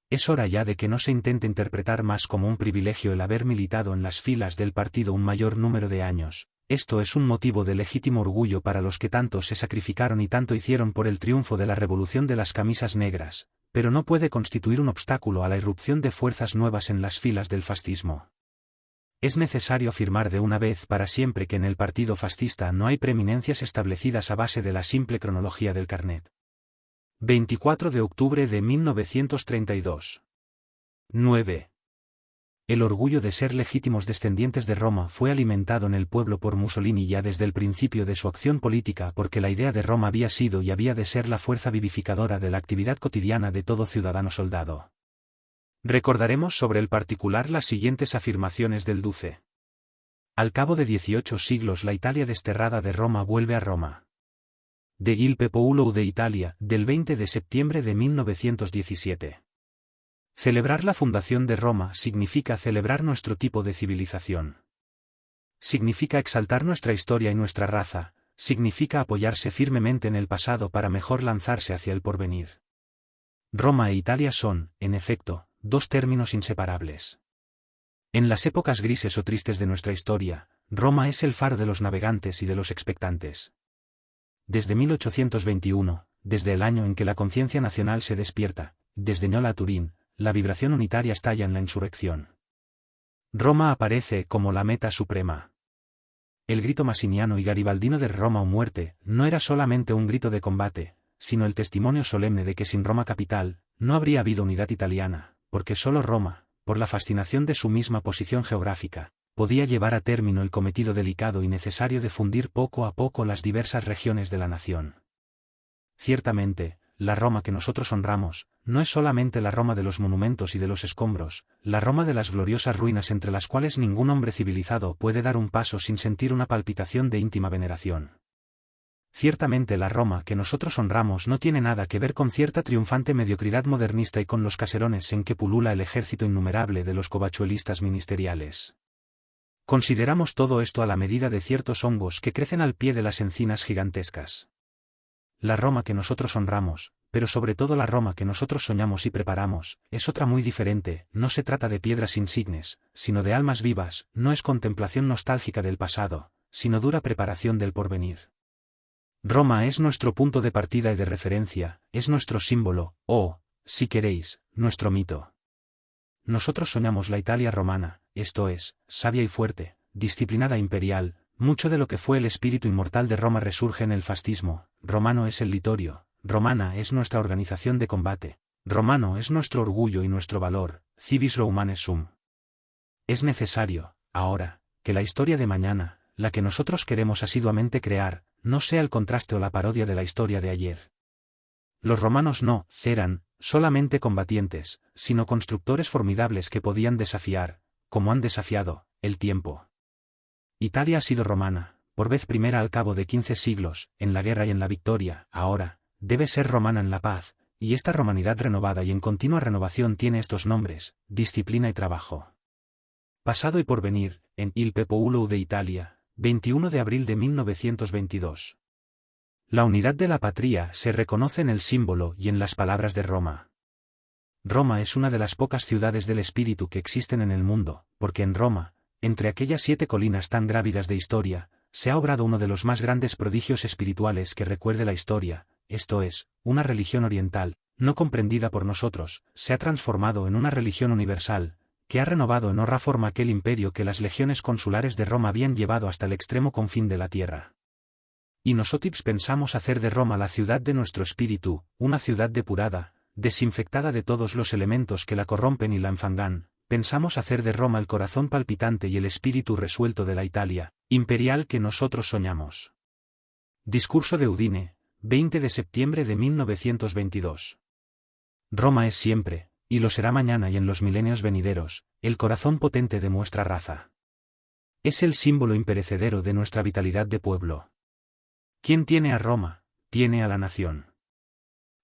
Es hora ya de que no se intente interpretar más como un privilegio el haber militado en las filas del partido un mayor número de años. Esto es un motivo de legítimo orgullo para los que tanto se sacrificaron y tanto hicieron por el triunfo de la revolución de las camisas negras, pero no puede constituir un obstáculo a la irrupción de fuerzas nuevas en las filas del fascismo. Es necesario afirmar de una vez para siempre que en el partido fascista no hay preeminencias establecidas a base de la simple cronología del carnet. 24 de octubre de 1932. 9. El orgullo de ser legítimos descendientes de Roma fue alimentado en el pueblo por Mussolini ya desde el principio de su acción política porque la idea de Roma había sido y había de ser la fuerza vivificadora de la actividad cotidiana de todo ciudadano soldado. Recordaremos sobre el particular las siguientes afirmaciones del Duce. Al cabo de 18 siglos la Italia desterrada de Roma vuelve a Roma. De Il Popolo de Italia, del 20 de septiembre de 1917. Celebrar la fundación de Roma significa celebrar nuestro tipo de civilización. Significa exaltar nuestra historia y nuestra raza, significa apoyarse firmemente en el pasado para mejor lanzarse hacia el porvenir. Roma e Italia son, en efecto, dos términos inseparables. En las épocas grises o tristes de nuestra historia, Roma es el faro de los navegantes y de los expectantes. Desde 1821, desde el año en que la conciencia nacional se despierta, desde Ñola a Turín, la vibración unitaria estalla en la insurrección. Roma aparece como la meta suprema. El grito masiniano y garibaldino de Roma o muerte no era solamente un grito de combate, sino el testimonio solemne de que sin Roma capital, no habría habido unidad italiana, porque solo Roma, por la fascinación de su misma posición geográfica, podía llevar a término el cometido delicado y necesario de fundir poco a poco las diversas regiones de la nación. Ciertamente, la Roma que nosotros honramos, no es solamente la Roma de los monumentos y de los escombros, la Roma de las gloriosas ruinas entre las cuales ningún hombre civilizado puede dar un paso sin sentir una palpitación de íntima veneración. Ciertamente la Roma que nosotros honramos no tiene nada que ver con cierta triunfante mediocridad modernista y con los caserones en que pulula el ejército innumerable de los covachuelistas ministeriales. Consideramos todo esto a la medida de ciertos hongos que crecen al pie de las encinas gigantescas. La Roma que nosotros honramos, pero sobre todo la Roma que nosotros soñamos y preparamos, es otra muy diferente, no se trata de piedras insignes, sino de almas vivas, no es contemplación nostálgica del pasado, sino dura preparación del porvenir. Roma es nuestro punto de partida y de referencia, es nuestro símbolo, o, si queréis, nuestro mito. Nosotros soñamos la Italia romana, esto es, sabia y fuerte, disciplinada e imperial. Mucho de lo que fue el espíritu inmortal de Roma resurge en el fascismo. Romano es el litorio, romana es nuestra organización de combate, romano es nuestro orgullo y nuestro valor, civis Romanes sum. Es necesario, ahora, que la historia de mañana, la que nosotros queremos asiduamente crear, no sea el contraste o la parodia de la historia de ayer. Los romanos no eran solamente combatientes, sino constructores formidables que podían desafiar, como han desafiado, el tiempo. Italia ha sido romana, por vez primera al cabo de 15 siglos, en la guerra y en la victoria, ahora, debe ser romana en la paz, y esta romanidad renovada y en continua renovación tiene estos nombres, disciplina y trabajo. Pasado y porvenir, en Il Popolo de Italia, 21 de abril de 1922. La unidad de la patria se reconoce en el símbolo y en las palabras de Roma. Roma es una de las pocas ciudades del espíritu que existen en el mundo, porque en Roma, entre aquellas 7 colinas tan grávidas de historia, se ha obrado uno de los más grandes prodigios espirituales que recuerde la historia, esto es, una religión oriental, no comprendida por nosotros, se ha transformado en una religión universal, que ha renovado en horra forma aquel imperio que las legiones consulares de Roma habían llevado hasta el extremo confín de la tierra. Y nosotros pensamos hacer de Roma la ciudad de nuestro espíritu, una ciudad depurada, desinfectada de todos los elementos que la corrompen y la enfangan. Pensamos hacer de Roma el corazón palpitante y el espíritu resuelto de la Italia imperial que nosotros soñamos. Discurso de Udine, 20 de septiembre de 1922. Roma es siempre, y lo será mañana y en los milenios venideros, el corazón potente de nuestra raza. Es el símbolo imperecedero de nuestra vitalidad de pueblo. ¿Quién tiene a Roma? Tiene a la nación.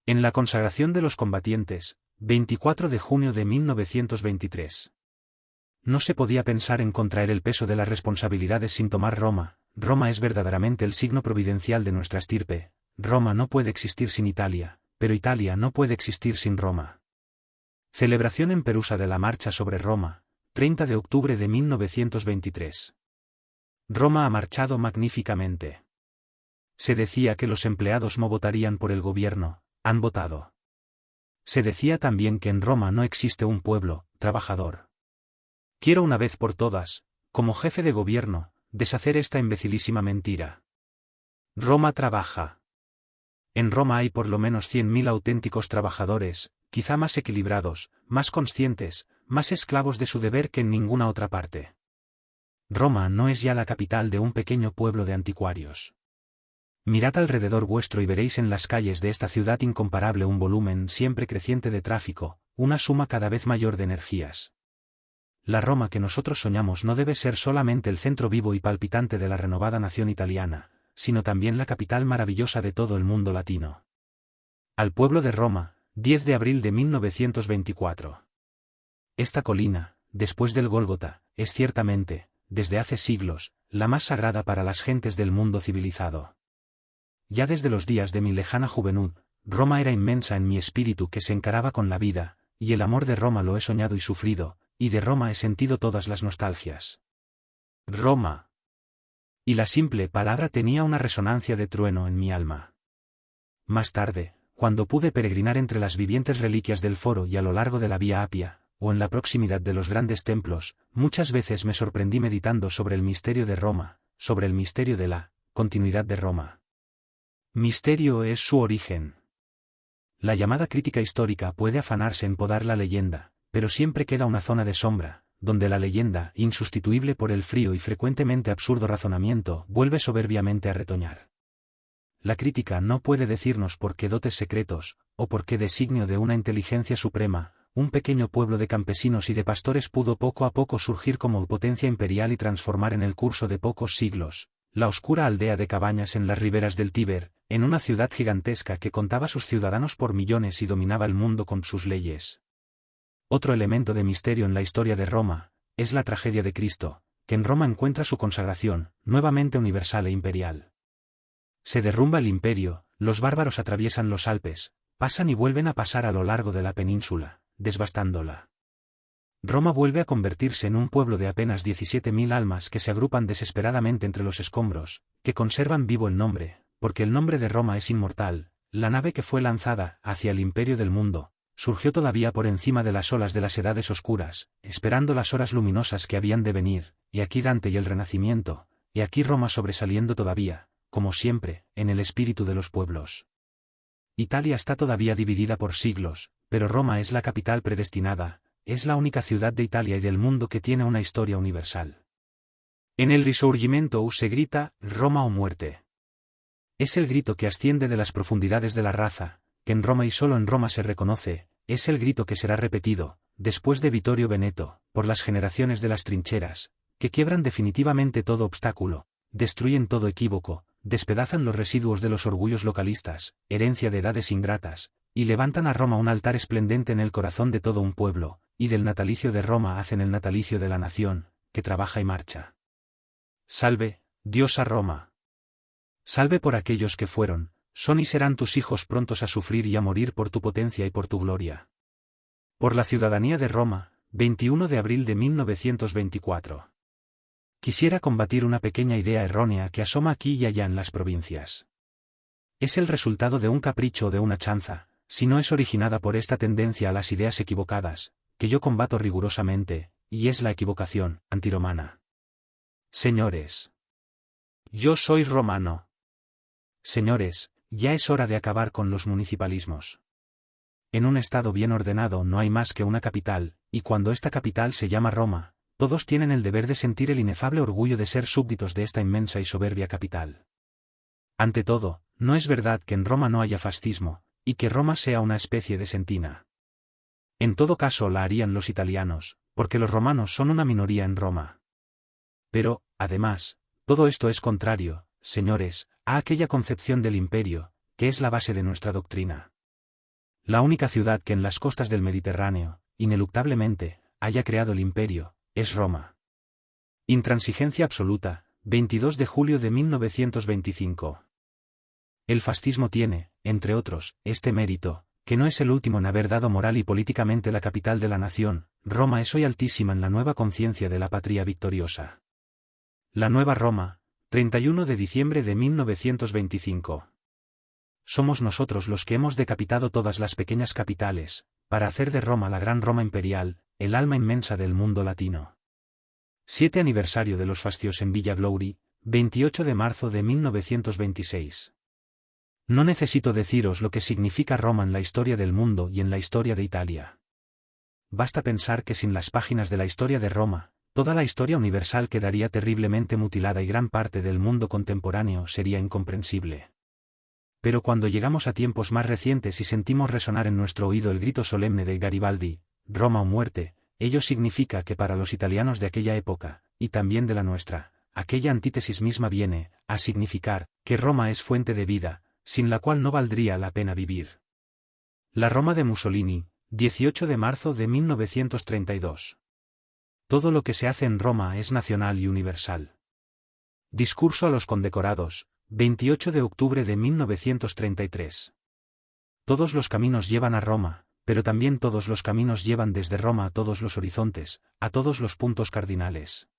En la consagración de los combatientes, 24 de junio de 1923. No se podía pensar en contraer el peso de las responsabilidades sin tomar Roma. Roma es verdaderamente el signo providencial de nuestra estirpe. Roma no puede existir sin Italia, pero Italia no puede existir sin Roma. Celebración en Perusa de la Marcha sobre Roma, 30 de octubre de 1923. Roma ha marchado magníficamente. Se decía que los empleados no votarían por el gobierno, han votado. Se decía también que en Roma no existe un pueblo trabajador. Quiero una vez por todas, como jefe de gobierno, deshacer esta imbecilísima mentira. Roma trabaja. En Roma hay por lo menos 100.000 auténticos trabajadores, quizá más equilibrados, más conscientes, más esclavos de su deber que en ninguna otra parte. Roma no es ya la capital de un pequeño pueblo de anticuarios. Mirad alrededor vuestro y veréis en las calles de esta ciudad incomparable un volumen siempre creciente de tráfico, una suma cada vez mayor de energías. La Roma que nosotros soñamos no debe ser solamente el centro vivo y palpitante de la renovada nación italiana, sino también la capital maravillosa de todo el mundo latino. Al pueblo de Roma, 10 de abril de 1924. Esta colina, después del Gólgota, es ciertamente, desde hace siglos, la más sagrada para las gentes del mundo civilizado. Ya desde los días de mi lejana juventud, Roma era inmensa en mi espíritu que se encaraba con la vida, y el amor de Roma lo he soñado y sufrido, y de Roma he sentido todas las nostalgias. Roma. Y la simple palabra tenía una resonancia de trueno en mi alma. Más tarde, cuando pude peregrinar entre las vivientes reliquias del Foro y a lo largo de la Vía Apia, o en la proximidad de los grandes templos, muchas veces me sorprendí meditando sobre el misterio de Roma, sobre el misterio de la continuidad de Roma. Misterio es su origen. La llamada crítica histórica puede afanarse en podar la leyenda, pero siempre queda una zona de sombra, donde la leyenda, insustituible por el frío y frecuentemente absurdo razonamiento, vuelve soberbiamente a retoñar. La crítica no puede decirnos por qué dotes secretos, o por qué designio de una inteligencia suprema, un pequeño pueblo de campesinos y de pastores pudo poco a poco surgir como potencia imperial y transformar en el curso de pocos siglos la oscura aldea de Cabañas en las riberas del Tíber, en una ciudad gigantesca que contaba sus ciudadanos por millones y dominaba el mundo con sus leyes. Otro elemento de misterio en la historia de Roma, es la tragedia de Cristo, que en Roma encuentra su consagración, nuevamente universal e imperial. Se derrumba el imperio, los bárbaros atraviesan los Alpes, pasan y vuelven a pasar a lo largo de la península, devastándola. Roma vuelve a convertirse en un pueblo de apenas 17.000 almas que se agrupan desesperadamente entre los escombros, que conservan vivo el nombre, porque el nombre de Roma es inmortal. La nave que fue lanzada hacia el imperio del mundo, surgió todavía por encima de las olas de las edades oscuras, esperando las horas luminosas que habían de venir, y aquí Dante y el Renacimiento, y aquí Roma sobresaliendo todavía, como siempre, en el espíritu de los pueblos. Italia está todavía dividida por siglos, pero Roma es la capital predestinada, es la única ciudad de Italia y del mundo que tiene una historia universal. En el Risorgimento se grita, Roma o muerte. Es el grito que asciende de las profundidades de la raza, que en Roma y solo en Roma se reconoce, es el grito que será repetido, después de Vittorio Veneto, por las generaciones de las trincheras, que quiebran definitivamente todo obstáculo, destruyen todo equívoco, despedazan los residuos de los orgullos localistas, herencia de edades ingratas, y levantan a Roma un altar esplendente en el corazón de todo un pueblo, y del natalicio de Roma hacen el natalicio de la nación, que trabaja y marcha. Salve, diosa Roma. Salve por aquellos que fueron, son y serán tus hijos prontos a sufrir y a morir por tu potencia y por tu gloria. Por la ciudadanía de Roma, 21 de abril de 1924. Quisiera combatir una pequeña idea errónea que asoma aquí y allá en las provincias. Es el resultado de un capricho o de una chanza, si no es originada por esta tendencia a las ideas equivocadas, que yo combato rigurosamente, y es la equivocación antirromana. Señores. Yo soy romano. Señores, ya es hora de acabar con los municipalismos. En un estado bien ordenado no hay más que una capital, y cuando esta capital se llama Roma, todos tienen el deber de sentir el inefable orgullo de ser súbditos de esta inmensa y soberbia capital. Ante todo, no es verdad que en Roma no haya fascismo, y que Roma sea una especie de sentina. En todo caso la harían los italianos, porque los romanos son una minoría en Roma. Pero, además, todo esto es contrario, señores, a aquella concepción del imperio, que es la base de nuestra doctrina. La única ciudad que en las costas del Mediterráneo, ineluctablemente, haya creado el imperio, es Roma. Intransigencia absoluta, 22 de julio de 1925. El fascismo tiene, entre otros, este mérito, que no es el último en haber dado moral y políticamente la capital de la nación, Roma es hoy altísima en la nueva conciencia de la patria victoriosa. La nueva Roma, 31 de diciembre de 1925. Somos nosotros los que hemos decapitado todas las pequeñas capitales, para hacer de Roma la gran Roma imperial, el alma inmensa del mundo latino. 7 aniversario de los fastios en Villa Glowry, 28 de marzo de 1926. No necesito deciros lo que significa Roma en la historia del mundo y en la historia de Italia. Basta pensar que sin las páginas de la historia de Roma, toda la historia universal quedaría terriblemente mutilada y gran parte del mundo contemporáneo sería incomprensible. Pero cuando llegamos a tiempos más recientes y sentimos resonar en nuestro oído el grito solemne de Garibaldi, Roma o muerte, ello significa que para los italianos de aquella época, y también de la nuestra, aquella antítesis misma viene a significar que Roma es fuente de vida, sin la cual no valdría la pena vivir. La Roma de Mussolini, 18 de marzo de 1932. Todo lo que se hace en Roma es nacional y universal. Discurso a los condecorados, 28 de octubre de 1933. Todos los caminos llevan a Roma, pero también todos los caminos llevan desde Roma a todos los horizontes, a todos los puntos cardinales.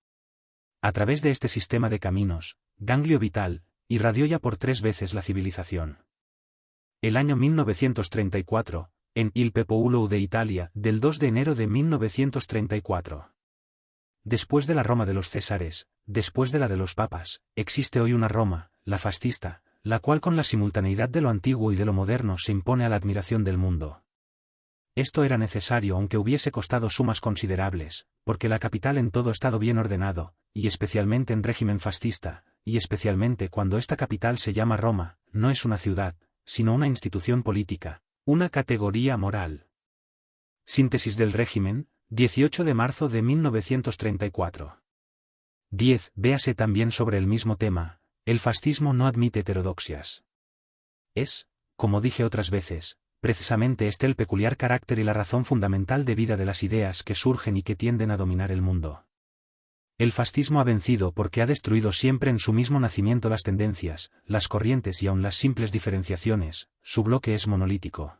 A través de este sistema de caminos, ganglio vital, irradió ya por 3 veces la civilización. El año 1934, en Il Popolo de Italia, del 2 de enero de 1934. Después de la Roma de los Césares, después de la de los papas, existe hoy una Roma, la fascista, la cual con la simultaneidad de lo antiguo y de lo moderno se impone a la admiración del mundo. Esto era necesario aunque hubiese costado sumas considerables, porque la capital en todo estado bien ordenado, y especialmente en régimen fascista, y especialmente cuando esta capital se llama Roma, no es una ciudad, sino una institución política, una categoría moral. Síntesis del régimen, 18 de marzo de 1934. 10. Véase también sobre el mismo tema, el fascismo no admite heterodoxias. Es, como dije otras veces, precisamente este el peculiar carácter y la razón fundamental de vida de las ideas que surgen y que tienden a dominar el mundo. El fascismo ha vencido porque ha destruido siempre en su mismo nacimiento las tendencias, las corrientes y aun las simples diferenciaciones, su bloque es monolítico.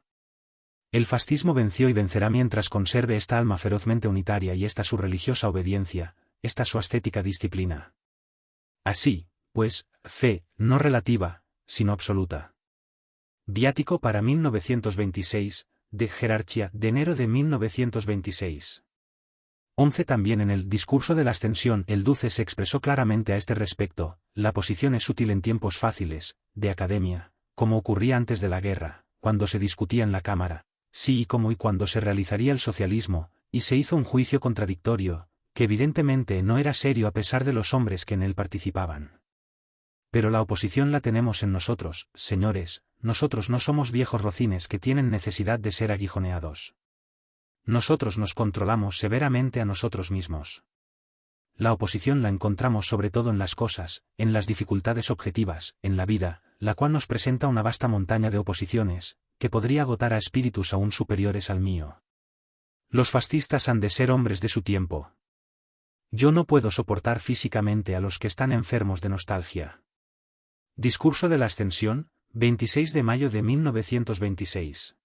El fascismo venció y vencerá mientras conserve esta alma ferozmente unitaria y esta su religiosa obediencia, esta su ascética disciplina. Así, pues, fe, no relativa, sino absoluta. Viático para 1926, de Jerarchia, de enero de 1926. 11. También en el discurso de la ascensión el Duce se expresó claramente a este respecto, la posición es útil en tiempos fáciles, de academia, como ocurría antes de la guerra, cuando se discutía en la Cámara, sí y cómo y cuándo se realizaría el socialismo, y se hizo un juicio contradictorio, que evidentemente no era serio a pesar de los hombres que en él participaban. Pero la oposición la tenemos en nosotros, señores, nosotros no somos viejos rocines que tienen necesidad de ser aguijoneados. Nosotros nos controlamos severamente a nosotros mismos. La oposición la encontramos sobre todo en las cosas, en las dificultades objetivas, en la vida, la cual nos presenta una vasta montaña de oposiciones, que podría agotar a espíritus aún superiores al mío. Los fascistas han de ser hombres de su tiempo. Yo no puedo soportar físicamente a los que están enfermos de nostalgia. Discurso de la Ascensión, 26 de mayo de 1926.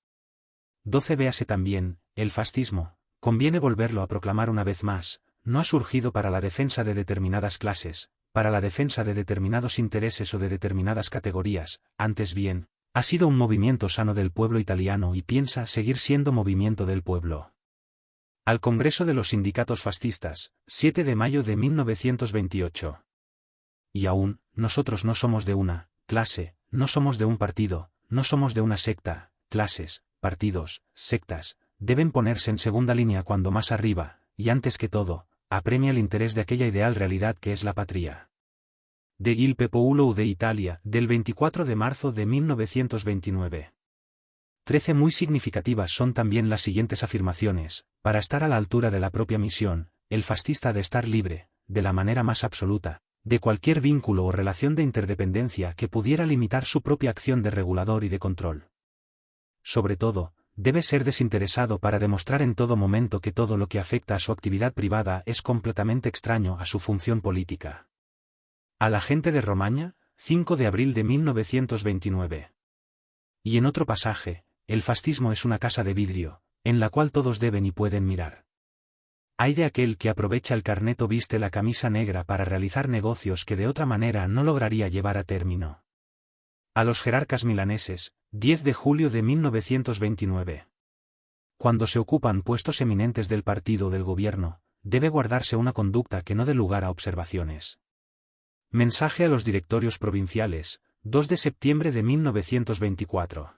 12. Véase también, el fascismo, conviene volverlo a proclamar una vez más, no ha surgido para la defensa de determinadas clases, para la defensa de determinados intereses o de determinadas categorías, antes bien, ha sido un movimiento sano del pueblo italiano y piensa seguir siendo movimiento del pueblo. Al Congreso de los Sindicatos Fascistas, 7 de mayo de 1928. Y aún, nosotros no somos de una clase, no somos de un partido, no somos de una secta, clases, partidos, sectas, deben ponerse en segunda línea cuando más arriba, y antes que todo, apremia el interés de aquella ideal realidad que es la patria. De Il Popolo de Italia, del 24 de marzo de 1929. 13. Muy significativas son también las siguientes afirmaciones, para estar a la altura de la propia misión, el fascista ha de estar libre, de la manera más absoluta, de cualquier vínculo o relación de interdependencia que pudiera limitar su propia acción de regulador y de control. Sobre todo, debe ser desinteresado para demostrar en todo momento que todo lo que afecta a su actividad privada es completamente extraño a su función política. A la gente de Romaña, 5 de abril de 1929. Y en otro pasaje, el fascismo es una casa de vidrio, en la cual todos deben y pueden mirar. Hay de aquel que aprovecha el carnet o viste la camisa negra para realizar negocios que de otra manera no lograría llevar a término. A los jerarcas milaneses, 10 de julio de 1929. Cuando se ocupan puestos eminentes del partido o del gobierno, debe guardarse una conducta que no dé lugar a observaciones. Mensaje a los directorios provinciales, 2 de septiembre de 1924.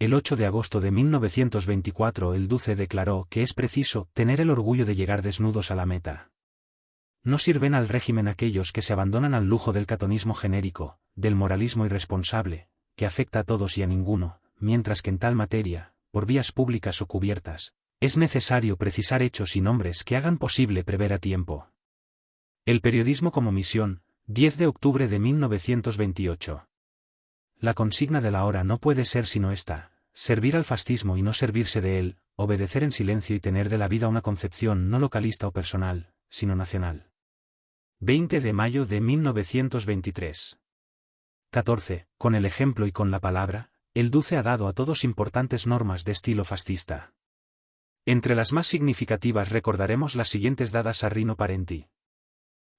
El 8 de agosto de 1924 el Duce declaró que es preciso tener el orgullo de llegar desnudos a la meta. No sirven al régimen aquellos que se abandonan al lujo del catonismo genérico, del moralismo irresponsable, que afecta a todos y a ninguno, mientras que en tal materia, por vías públicas o cubiertas, es necesario precisar hechos y nombres que hagan posible prever a tiempo. El periodismo como misión, 10 de octubre de 1928. La consigna de la hora no puede ser sino esta: servir al fascismo y no servirse de él, obedecer en silencio y tener de la vida una concepción no localista o personal, sino nacional. 20 de mayo de 1923. 14. Con el ejemplo y con la palabra, el Duce ha dado a todos importantes normas de estilo fascista. Entre las más significativas recordaremos las siguientes dadas a Rino Parenti.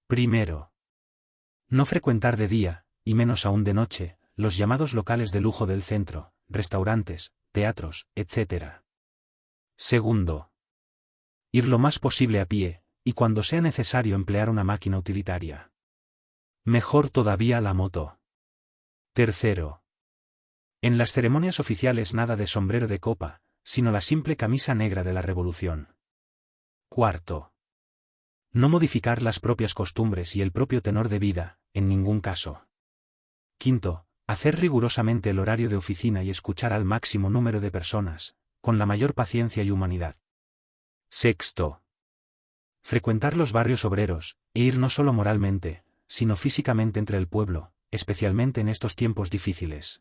Primero. No frecuentar de día, y menos aún de noche, los llamados locales de lujo del centro, restaurantes, teatros, etc. Segundo. Ir lo más posible a pie, y cuando sea necesario emplear una máquina utilitaria. Mejor todavía la moto. Tercero. En las ceremonias oficiales nada de sombrero de copa, sino la simple camisa negra de la Revolución. Cuarto. No modificar las propias costumbres y el propio tenor de vida, en ningún caso. Quinto. Hacer rigurosamente el horario de oficina y escuchar al máximo número de personas, con la mayor paciencia y humanidad. Sexto. Frecuentar los barrios obreros, e ir no solo moralmente, sino físicamente entre el pueblo, especialmente en estos tiempos difíciles.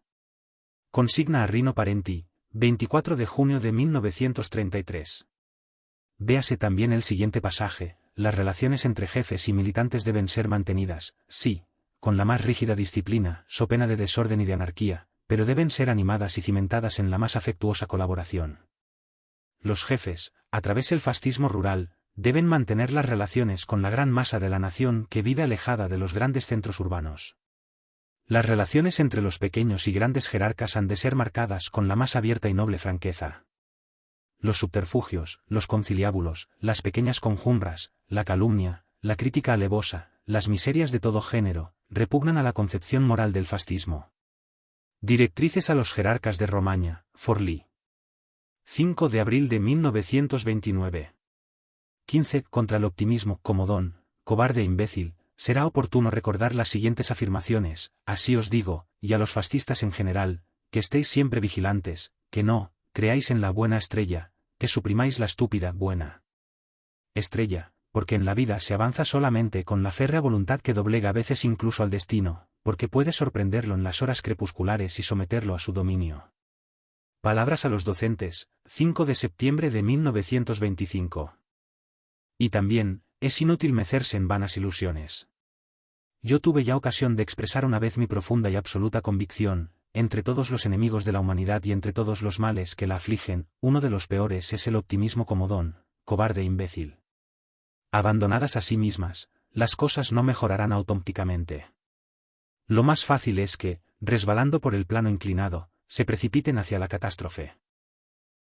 Consigna a Rino Parenti, 24 de junio de 1933. Véase también el siguiente pasaje: las relaciones entre jefes y militantes deben ser mantenidas, sí, con la más rígida disciplina, so pena de desorden y de anarquía, pero deben ser animadas y cimentadas en la más afectuosa colaboración. Los jefes, a través del fascismo rural, deben mantener las relaciones con la gran masa de la nación que vive alejada de los grandes centros urbanos. Las relaciones entre los pequeños y grandes jerarcas han de ser marcadas con la más abierta y noble franqueza. Los subterfugios, los conciliábulos, las pequeñas conjumbras, la calumnia, la crítica alevosa, las miserias de todo género, repugnan a la concepción moral del fascismo. Directrices a los jerarcas de Romaña, Forlì. 5 de abril de 1929. 15. Contra el optimismo, comodón, cobarde e imbécil, será oportuno recordar las siguientes afirmaciones: así os digo, y a los fascistas en general, que estéis siempre vigilantes, que no creáis en la buena estrella, que suprimáis la estúpida buena estrella, porque en la vida se avanza solamente con la férrea voluntad que doblega a veces incluso al destino, porque puede sorprenderlo en las horas crepusculares y someterlo a su dominio. Palabras a los docentes, 5 de septiembre de 1925. Y también, es inútil mecerse en vanas ilusiones. Yo tuve ya ocasión de expresar una vez mi profunda y absoluta convicción: entre todos los enemigos de la humanidad y entre todos los males que la afligen, uno de los peores es el optimismo comodón, cobarde e imbécil. Abandonadas a sí mismas, las cosas no mejorarán auténticamente. Lo más fácil es que, resbalando por el plano inclinado, se precipiten hacia la catástrofe.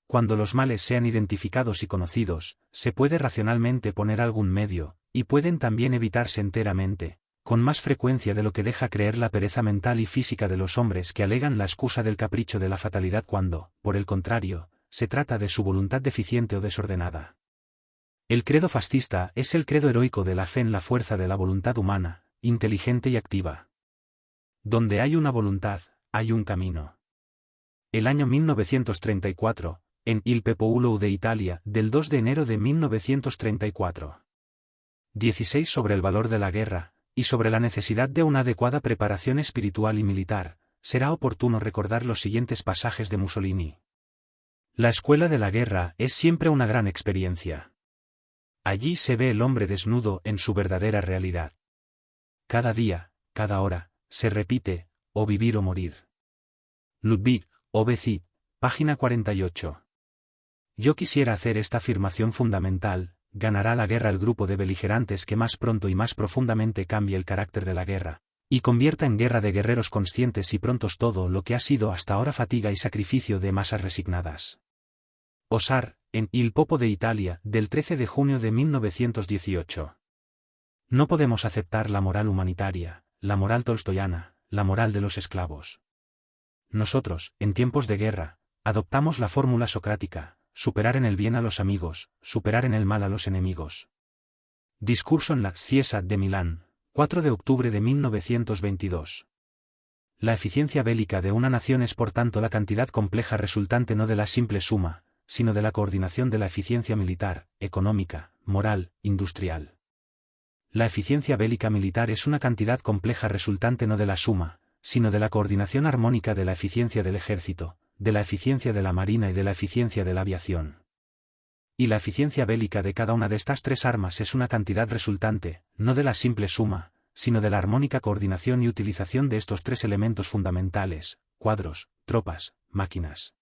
Cuando los males sean identificados y conocidos, se puede racionalmente poner algún medio, y pueden también evitarse enteramente, con más frecuencia de lo que deja creer la pereza mental y física de los hombres que alegan la excusa del capricho de la fatalidad cuando, por el contrario, se trata de su voluntad deficiente o desordenada. El credo fascista es el credo heroico de la fe en la fuerza de la voluntad humana, inteligente y activa. Donde hay una voluntad, hay un camino. El año 1934, en Il Popolo de Italia, del 2 de enero de 1934. 16 sobre el valor de la guerra, y sobre la necesidad de una adecuada preparación espiritual y militar, será oportuno recordar los siguientes pasajes de Mussolini. La escuela de la guerra es siempre una gran experiencia. Allí se ve el hombre desnudo en su verdadera realidad. Cada día, cada hora, se repite, o vivir o morir. Ludwig, Obezit, Página 48. Yo quisiera hacer esta afirmación fundamental: ganará la guerra el grupo de beligerantes que más pronto y más profundamente cambie el carácter de la guerra, y convierta en guerra de guerreros conscientes y prontos todo lo que ha sido hasta ahora fatiga y sacrificio de masas resignadas. Osar, en Il Popo de Italia, del 13 de junio de 1918. No podemos aceptar la moral humanitaria, la moral tolstoyana, la moral de los esclavos. Nosotros, en tiempos de guerra, adoptamos la fórmula socrática: superar en el bien a los amigos, superar en el mal a los enemigos. Discurso en la Chiesa de Milán, 4 de octubre de 1922. La eficiencia bélica de una nación es por tanto la cantidad compleja resultante no de la simple suma, sino de la coordinación de la eficiencia militar, económica, moral, industrial. La eficiencia bélica militar es una cantidad compleja resultante no de la suma, sino de la coordinación armónica de la eficiencia del ejército, de la eficiencia de la marina y de la eficiencia de la aviación. Y la eficiencia bélica de cada una de estas tres armas es una cantidad resultante, no de la simple suma, sino de la armónica coordinación y utilización de estos tres elementos fundamentales: cuadros, tropas, máquinas.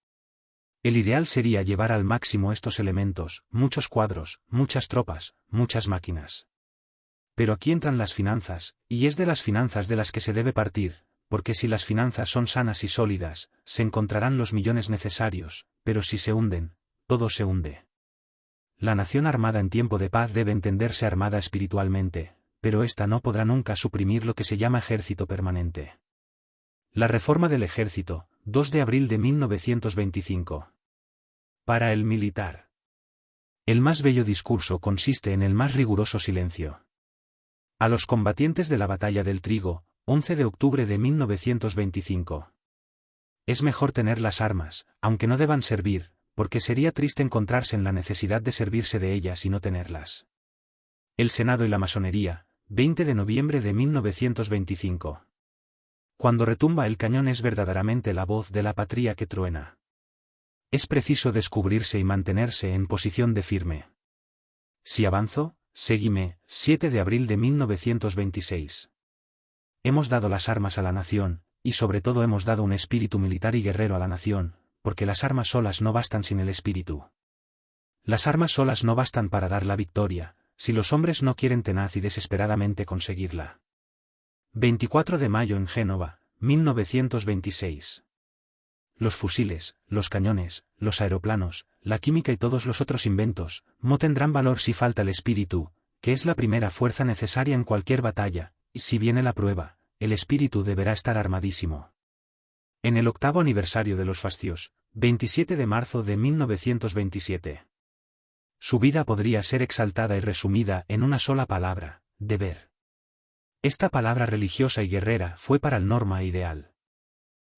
El ideal sería llevar al máximo estos elementos: muchos cuadros, muchas tropas, muchas máquinas. Pero aquí entran las finanzas, y es de las finanzas de las que se debe partir, porque si las finanzas son sanas y sólidas, se encontrarán los millones necesarios, pero si se hunden, todo se hunde. La nación armada en tiempo de paz debe entenderse armada espiritualmente, pero ésta no podrá nunca suprimir lo que se llama ejército permanente. La reforma del ejército, 2 de abril de 1925. Para el militar. El más bello discurso consiste en el más riguroso silencio. A los combatientes de la batalla del trigo, 11 de octubre de 1925. Es mejor tener las armas, aunque no deban servir, porque sería triste encontrarse en la necesidad de servirse de ellas y no tenerlas. El Senado y la masonería, 20 de noviembre de 1925. Cuando retumba el cañón es verdaderamente la voz de la patria que truena. Es preciso descubrirse y mantenerse en posición de firme. Si avanzo, seguime, 7 de abril de 1926. Hemos dado las armas a la nación, y sobre todo hemos dado un espíritu militar y guerrero a la nación, porque las armas solas no bastan sin el espíritu. Las armas solas no bastan para dar la victoria, si los hombres no quieren tenaz y desesperadamente conseguirla. 24 de mayo en Génova, 1926. Los fusiles, los cañones, los aeroplanos, la química y todos los otros inventos, no tendrán valor si falta el espíritu, que es la primera fuerza necesaria en cualquier batalla, y si viene la prueba, el espíritu deberá estar armadísimo. En el 8º aniversario de los Fascios, 27 de marzo de 1927. Su vida podría ser exaltada y resumida en una sola palabra: deber. Esta palabra religiosa y guerrera fue para el norma e ideal.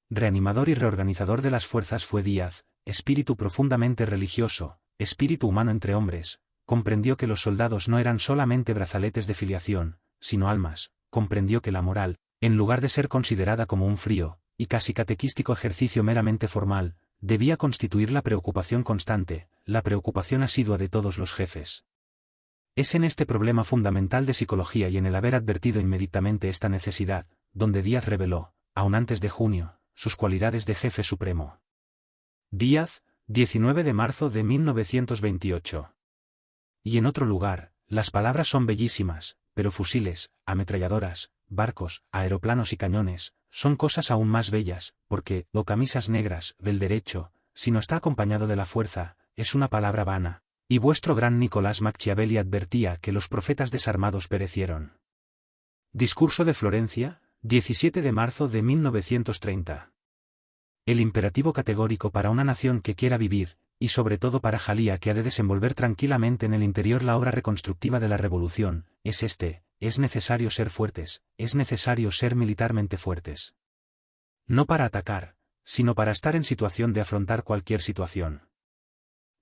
Reanimador y reorganizador de las fuerzas fue Díaz, espíritu profundamente religioso, espíritu humano entre hombres, comprendió que los soldados no eran solamente brazaletes de filiación, sino almas, comprendió que la moral, en lugar de ser considerada como un frío y casi catequístico ejercicio meramente formal, debía constituir la preocupación constante, la preocupación asidua de todos los jefes. Es en este problema fundamental de psicología y en el haber advertido inmediatamente esta necesidad, donde Díaz reveló, aun antes de junio, sus cualidades de jefe supremo. Díaz, 19 de marzo de 1928. Y en otro lugar, las palabras son bellísimas, pero fusiles, ametralladoras, barcos, aeroplanos y cañones, son cosas aún más bellas, porque, o camisas negras, del derecho, si no está acompañado de la fuerza, es una palabra vana, y vuestro gran Nicolás Machiavelli advertía que los profetas desarmados perecieron. Discurso de Florencia, 17 de marzo de 1930. El imperativo categórico para una nación que quiera vivir, y sobre todo para Jalía que ha de desenvolver tranquilamente en el interior la obra reconstructiva de la revolución, es este: es necesario ser fuertes, es necesario ser militarmente fuertes. No para atacar, sino para estar en situación de afrontar cualquier situación.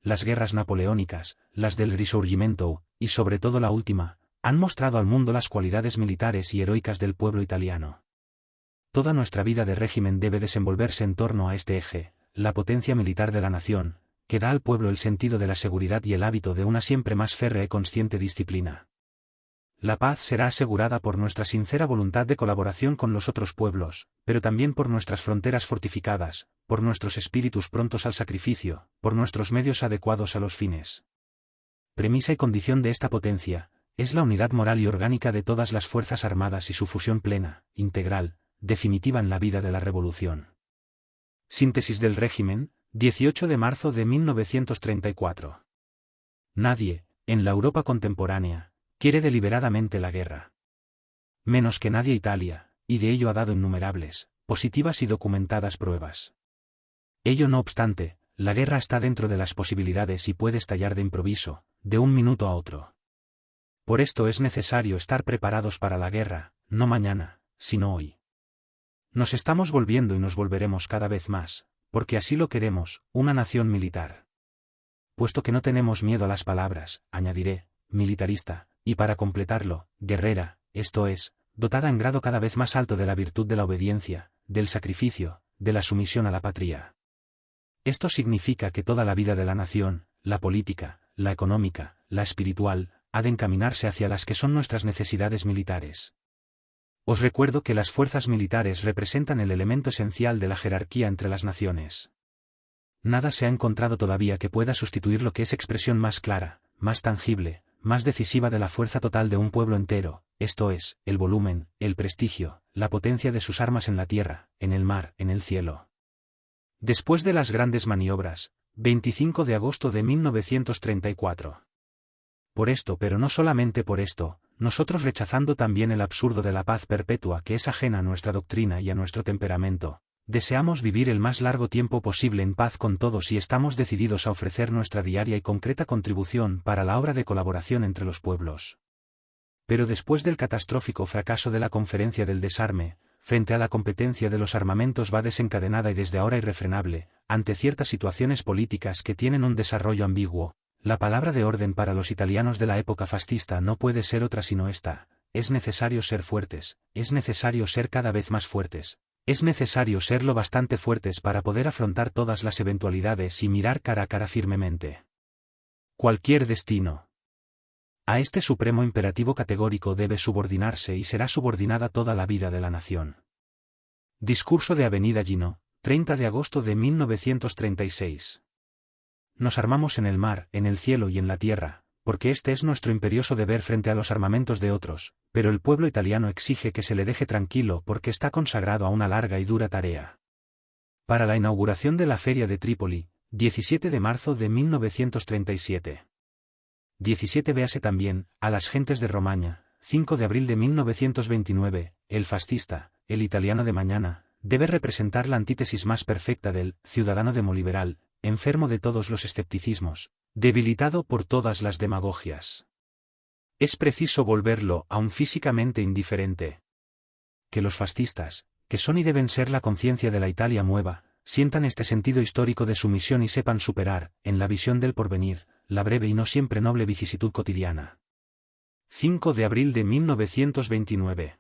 Las guerras napoleónicas, las del Risorgimento, y sobre todo la última, han mostrado al mundo las cualidades militares y heroicas del pueblo italiano. Toda nuestra vida de régimen debe desenvolverse en torno a este eje, la potencia militar de la nación, que da al pueblo el sentido de la seguridad y el hábito de una siempre más férrea y consciente disciplina. la paz será asegurada por nuestra sincera voluntad de colaboración con los otros pueblos, pero también por nuestras fronteras fortificadas, por nuestros espíritus prontos al sacrificio, por nuestros medios adecuados a los fines. Premisa y condición de esta potencia, es la unidad moral y orgánica de todas las fuerzas armadas y su fusión plena, integral, definitiva en la vida de la revolución. Síntesis del régimen, 18 de marzo de 1934. Nadie, en la Europa contemporánea, quiere deliberadamente la guerra. Menos que nadie Italia, y de ello ha dado innumerables, positivas y documentadas pruebas. Ello no obstante, la guerra está dentro de las posibilidades y puede estallar de improviso, de un minuto a otro. Por esto es necesario estar preparados para la guerra, no mañana, sino hoy. Nos estamos volviendo y nos volveremos cada vez más, porque así lo queremos, una nación militar. Puesto que no tenemos miedo a las palabras, añadiré, militarista, y para completarlo, guerrera, esto es, dotada en grado cada vez más alto de la virtud de la obediencia, del sacrificio, de la sumisión a la patria. Esto significa que toda la vida de la nación, la política, la económica, la espiritual, ha de encaminarse hacia las que son nuestras necesidades militares. Os recuerdo que las fuerzas militares representan el elemento esencial de la jerarquía entre las naciones. Nada se ha encontrado todavía que pueda sustituir lo que es expresión más clara, más tangible, más decisiva de la fuerza total de un pueblo entero, esto es, el volumen, el prestigio, la potencia de sus armas en la tierra, en el mar, en el cielo. Después de las grandes maniobras, 25 de agosto de 1934. Por esto, pero no solamente por esto, nosotros rechazando también el absurdo de la paz perpetua que es ajena a nuestra doctrina y a nuestro temperamento, deseamos vivir el más largo tiempo posible en paz con todos y estamos decididos a ofrecer nuestra diaria y concreta contribución para la obra de colaboración entre los pueblos. Pero después del catastrófico fracaso de la Conferencia del Desarme, frente a la competencia de los armamentos va desencadenada y desde ahora irrefrenable, ante ciertas situaciones políticas que tienen un desarrollo ambiguo, la palabra de orden para los italianos de la época fascista no puede ser otra sino esta: es necesario ser fuertes, es necesario ser cada vez más fuertes. Es necesario ser lo bastante fuertes para poder afrontar todas las eventualidades y mirar cara a cara firmemente cualquier destino. A este supremo imperativo categórico debe subordinarse y será subordinada toda la vida de la nación. Discurso de Avenida Gino, 30 de agosto de 1936. Nos armamos en el mar, en el cielo y en la tierra, porque este es nuestro imperioso deber frente a los armamentos de otros, pero el pueblo italiano exige que se le deje tranquilo porque está consagrado a una larga y dura tarea. Para la inauguración de la Feria de Trípoli, 17 de marzo de 1937. 17 véase también, a las gentes de Romaña, 5 de abril de 1929, el fascista, el italiano de mañana, debe representar la antítesis más perfecta del ciudadano demoliberal, enfermo de todos los escepticismos, debilitado por todas las demagogias. Es preciso volverlo aún físicamente indiferente. Que los fascistas, que son y deben ser la conciencia de la Italia nueva, sientan este sentido histórico de sumisión y sepan superar, en la visión del porvenir, la breve y no siempre noble vicisitud cotidiana. 5 de abril de 1929.